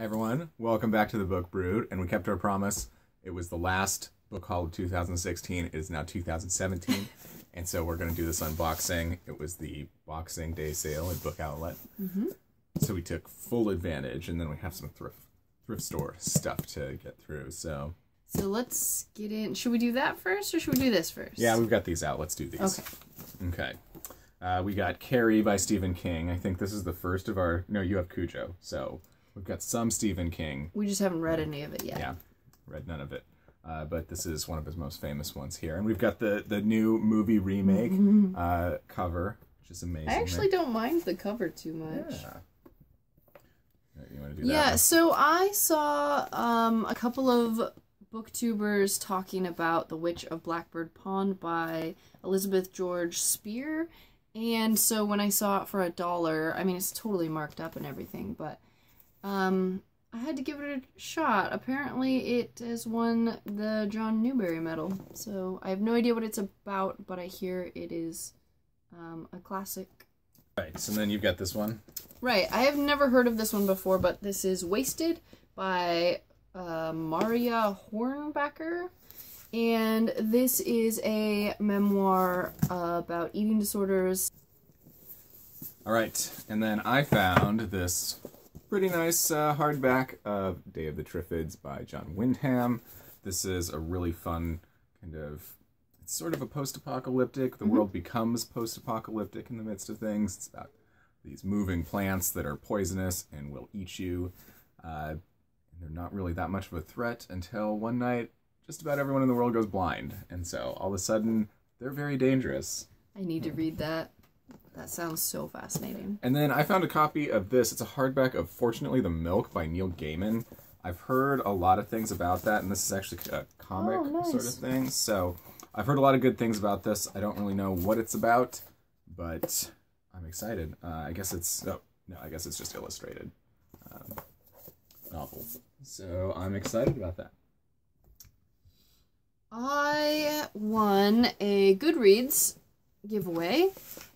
Hi everyone, welcome back to the Book Brood, and we kept our promise. It was the last book haul of 2016, it is now 2017, and so we're going to do this unboxing. It was the Boxing Day sale at Book Outlet, so we took full advantage, and then we have some thrift store stuff to get through, so let's get in. Should we do that first, or should we do this first? Yeah, we've got these out, let's do these. Okay. We got Carrie by Stephen King. I think this is the first of our... No, you have Cujo, so... We've got some Stephen King. We just haven't read any of it yet. Yeah, read none of it. But this is one of his most famous ones here. And we've got the new movie remake cover, which is amazing. I actually don't mind the cover too much. Yeah. You want to do that? Yeah, so I saw a couple of booktubers talking about The Witch of Blackbird Pond by Elizabeth George Spear. And so when I saw it for $1, I mean, it's totally marked up and everything, but... I had to give it a shot. Apparently it has won the John Newbery Medal, so I have no idea what it's about, but I hear it is a classic. Right, so then you've got this one. Right, I have never heard of this one before, but this is Wasted by Maria Hornbacher, and this is a memoir about eating disorders. Alright, and then I found this pretty nice hardback of Day of the Triffids by John Wyndham. This is a really fun kind of, it's sort of a post-apocalyptic. The world becomes post-apocalyptic in the midst of things. It's about these moving plants that are poisonous and will eat you. And they're not really that much of a threat until one night just about everyone in the world goes blind. And so all of a sudden, they're very dangerous. I need to read that. That sounds so fascinating. And then I found a copy of this. It's a hardback of Fortunately the Milk by Neil Gaiman. I've heard a lot of things about that, and this is actually a comic sort of thing. So I've heard a lot of good things about this. I don't really know what it's about, but I'm excited. I guess it's... Oh, no, I guess it's just illustrated novel. So I'm excited about that. I won a Goodreads giveaway,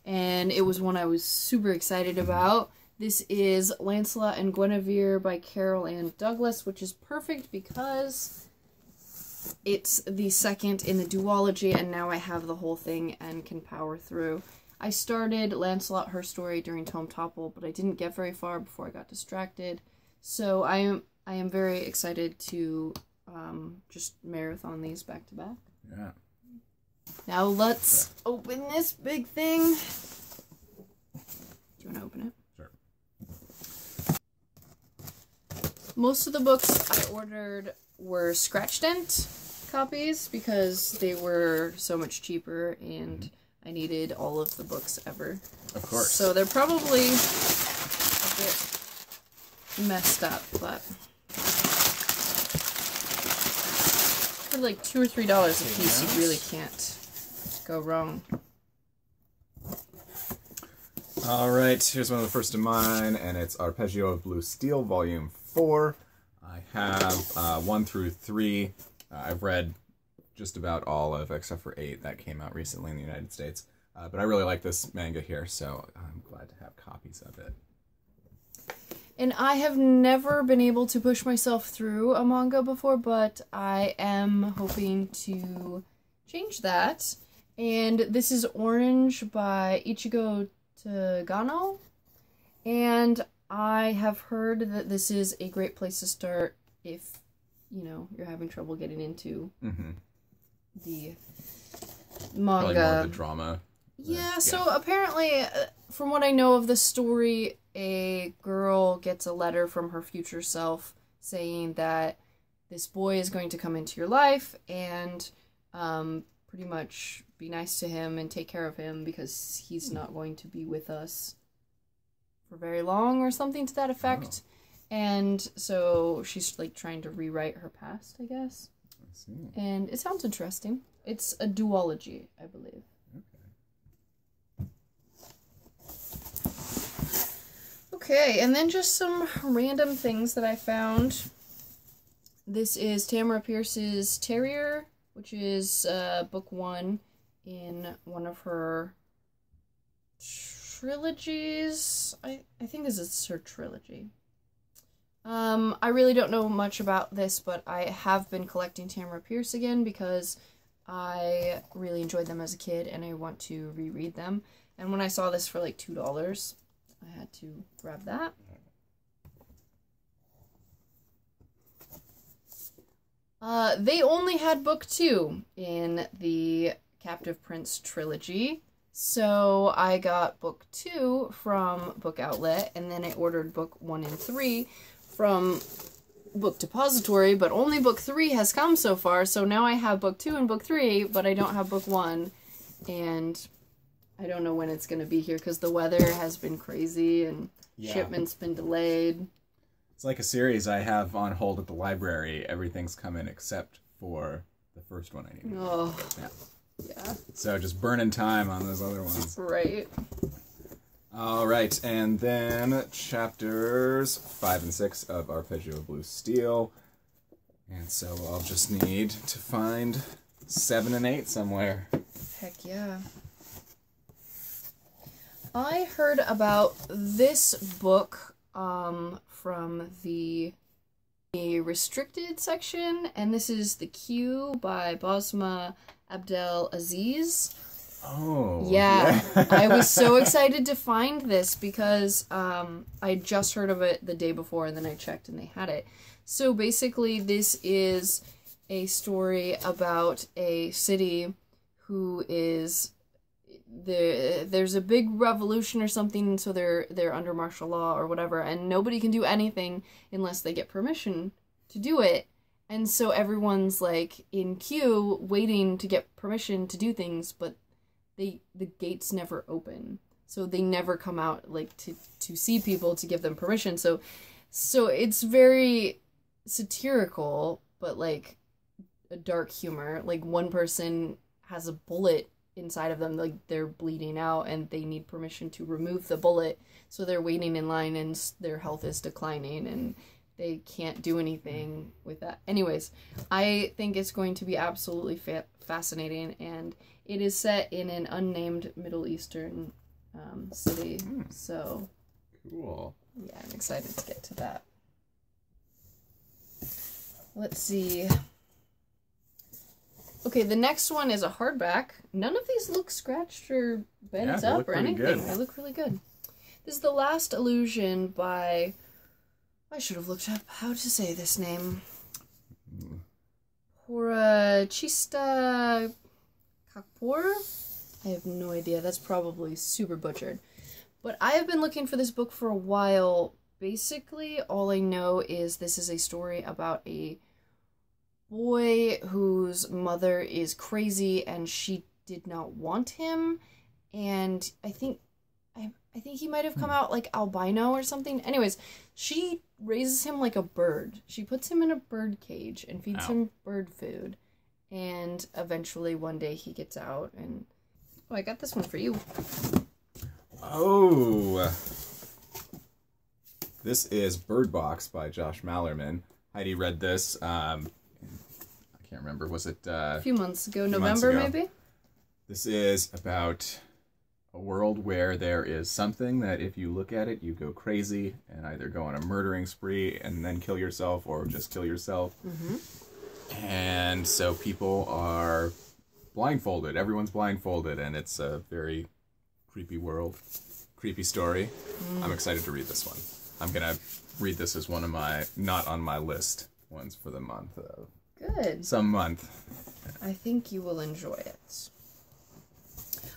and it was one I was super excited about. This is Lancelot and Guinevere by Carol Ann Douglas, which is perfect because it's the second in the duology, and now I have the whole thing and can power through. I started Lancelot, Her Story during Tome Topple, but I didn't get very far before I got distracted. So I am very excited to just marathon these back to back. Yeah. Now let's open this big thing. Do you want to open it? Sure. Most of the books I ordered were scratch dent copies because they were so much cheaper and I needed all of the books ever. Of course. So they're probably a bit messed up, but for like $2 or $3 a piece, you really can't go wrong. Alright, here's one of the first of mine, and it's Arpeggio of Blue Steel, Volume 4. I have 1 through 3. I've read just about all of, except for 8, that came out recently in the United States. But I really like this manga here, so I'm glad to have copies of it. And I have never been able to push myself through a manga before, but I am hoping to change that. And this is Orange by Ichigo Tagano. And I have heard that this is a great place to start if, you know, you're having trouble getting into the manga. Probably more of the drama. Yeah, so apparently, from what I know of the story, a girl gets a letter from her future self saying that this boy is going to come into your life and pretty much be nice to him and take care of him because he's not going to be with us for very long or something to that effect. And so she's like trying to rewrite her past, I guess. I see. And it sounds interesting. It's a duology, I believe. Okay, and then just some random things that I found. This is Tamara Pierce's Terrier, which is book 1 in one of her trilogies. I think this is her trilogy. I really don't know much about this, but I have been collecting Tamara Pierce again because I really enjoyed them as a kid and I want to reread them. And when I saw this for like $2, I had to grab that. They only had book 2 in the Captive Prince trilogy. So I got book 2 from Book Outlet, and then I ordered book 1 and 3 from Book Depository, but only book 3 has come so far, so now I have book 2 and book 3, but I don't have book 1, and I don't know when it's going to be here, because the weather has been crazy, and shipment's been delayed. It's like a series I have on hold at the library. Everything's come in except for the first one I needed. Oh. Yeah. So just burning time on those other ones. Right. All right, and then chapters 5 and 6 of Arpeggio of Blue Steel. And so I'll just need to find 7 and 8 somewhere. Heck yeah. I heard about this book from the restricted section, and this is The Queue by Bosma Abdel Aziz. Oh. Yeah. I was so excited to find this because I just heard of it the day before and then I checked and they had it. So basically this is a story about a city who is there's a big revolution or something, so they're under martial law or whatever, and nobody can do anything unless they get permission to do it. And so everyone's like in queue waiting to get permission to do things, but the gates never open. So they never come out like to see people to give them permission. So it's very satirical, but like a dark humor. Like one person has a bullet inside of them, like they're bleeding out and they need permission to remove the bullet. So they're waiting in line and their health is declining and they can't do anything with that. Anyways, I think it's going to be absolutely fascinating, and it is set in an unnamed Middle Eastern city. So cool. Yeah, I'm excited to get to that. Let's see. Okay, the next one is a hardback. None of these look scratched or bent up or anything. Good. They look really good. This is The Last Illusion by... I should have looked up how to say this name. Porachista Kakpour? I have no idea. That's probably super butchered. But I have been looking for this book for a while. Basically, all I know is this is a story about a boy whose mother is crazy and she did not want him. And I think he might have come out like albino or something. Anyways, she raises him like a bird. She puts him in a bird cage and feeds him bird food. And eventually one day he gets out and... Oh, I got this one for you. Oh! This is Bird Box by Josh Mallerman. Heidi read this, I can't remember, was it... a few months ago, November maybe? This is about a world where there is something that if you look at it, you go crazy and either go on a murdering spree and then kill yourself or just kill yourself. Mm-hmm. And so people are blindfolded. Everyone's blindfolded, and it's a very creepy world, creepy story. I'm excited to read this one. I'm going to read this as one of my, not on my list, ones for the month. Good. Some month. I think you will enjoy it.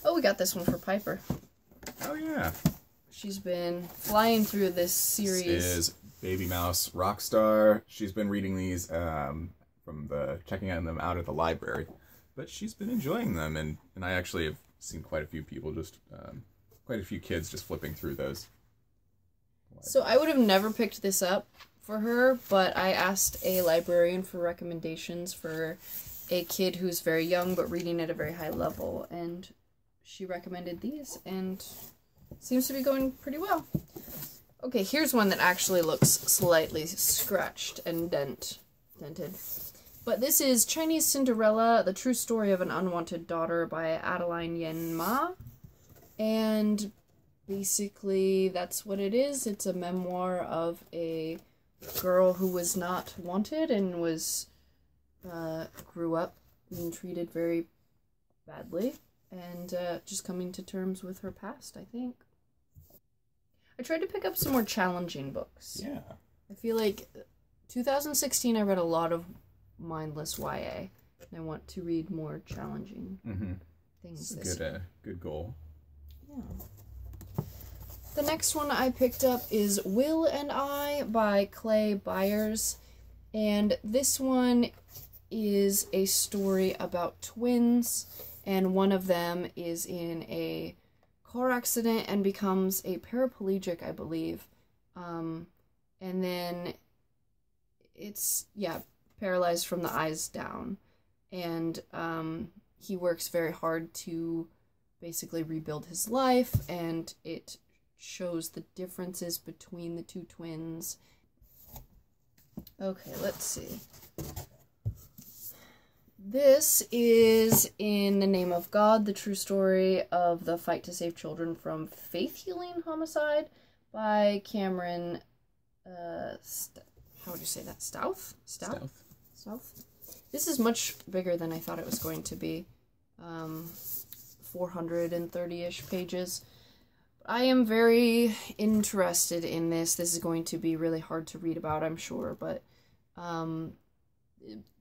Oh, we got this one for Piper. Oh, yeah. She's been flying through this series. This is Baby Mouse Rockstar. She's been reading these checking them out at the library. But she's been enjoying them, and I actually have seen quite a few people quite a few kids just flipping through those. So I would have never picked this up for her, but I asked a librarian for recommendations for a kid who's very young but reading at a very high level, and she recommended these, and seems to be going pretty well. Okay, here's one that actually looks slightly scratched and dented. But this is Chinese Cinderella, The True Story of an Unwanted Daughter by Adeline Yen Ma. And basically that's what it is. It's a memoir of a girl who was not wanted and was grew up being treated very badly, and just coming to terms with her past, I think. I tried to pick up some more challenging books. Yeah. I feel like 2016 I read a lot of mindless YA, and I want to read more challenging things this year. Good goal. Yeah. The next one I picked up is Will and I by Clay Byers, and this one is a story about twins, and one of them is in a car accident and becomes a paraplegic, I believe. And then it's, paralyzed from the eyes down. And he works very hard to basically rebuild his life, and it shows the differences between the two twins. Okay, let's see. This is In the Name of God, the true story of the fight to save children from faith-healing homicide by Cameron, how would you say that? Stouth? This is much bigger than I thought it was going to be. 430-ish pages. I am very interested in this. This is going to be really hard to read about, I'm sure, but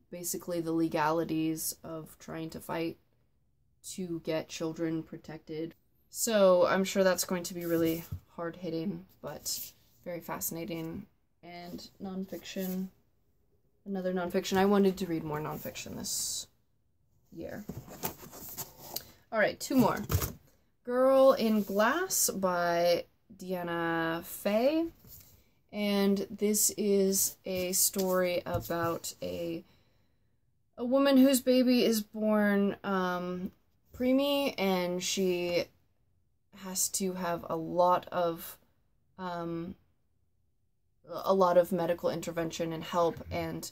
basically the legalities of trying to fight to get children protected. So I'm sure that's going to be really hard-hitting, but very fascinating. And nonfiction, another nonfiction. I wanted to read more nonfiction this year. All right, 2 more. Girl in Glass by Deanna Fay. And this is a story about a woman whose baby is born preemie, and she has to have a lot of medical intervention and help, and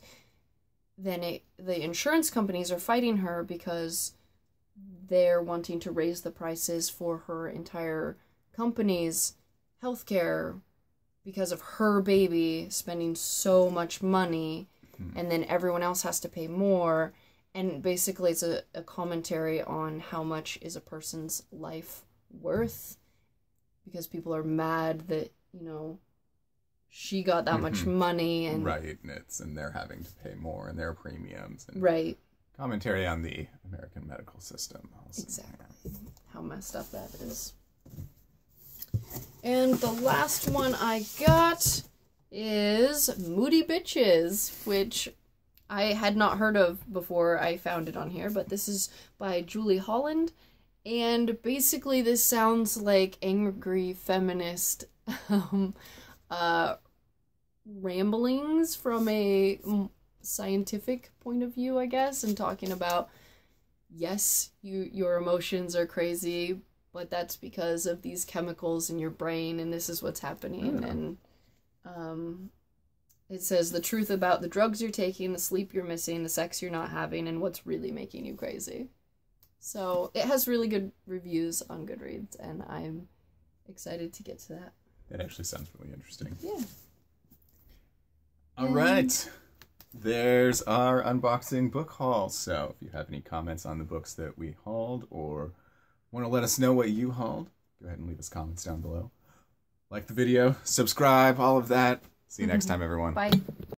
then the insurance companies are fighting her because they're wanting to raise the prices for her entire company's healthcare because of her baby spending so much money, and then everyone else has to pay more. And basically it's a commentary on how much is a person's life worth, because people are mad that, she got that much money, and right, and they're having to pay more in their premiums, and right. Commentary on the American medical system also. Exactly. How messed up that is. And the last one I got is Moody Bitches, which I had not heard of before I found it on here, but this is by Julie Holland, and basically this sounds like angry feminist ramblings from a scientific point of view, I guess, and talking about, yes, your emotions are crazy, but that's because of these chemicals in your brain, and this is what's happening. And it says the truth about the drugs you're taking, the sleep you're missing, the sex you're not having, and what's really making you crazy. So it has really good reviews on Goodreads, and I'm excited to get to that. That actually sounds really interesting. Yeah. All right. There's our unboxing book haul. So if you have any comments on the books that we hauled, or want to let us know what you hauled, go ahead and leave us comments down below. Like the video, subscribe, all of that. See you next time, everyone. Bye.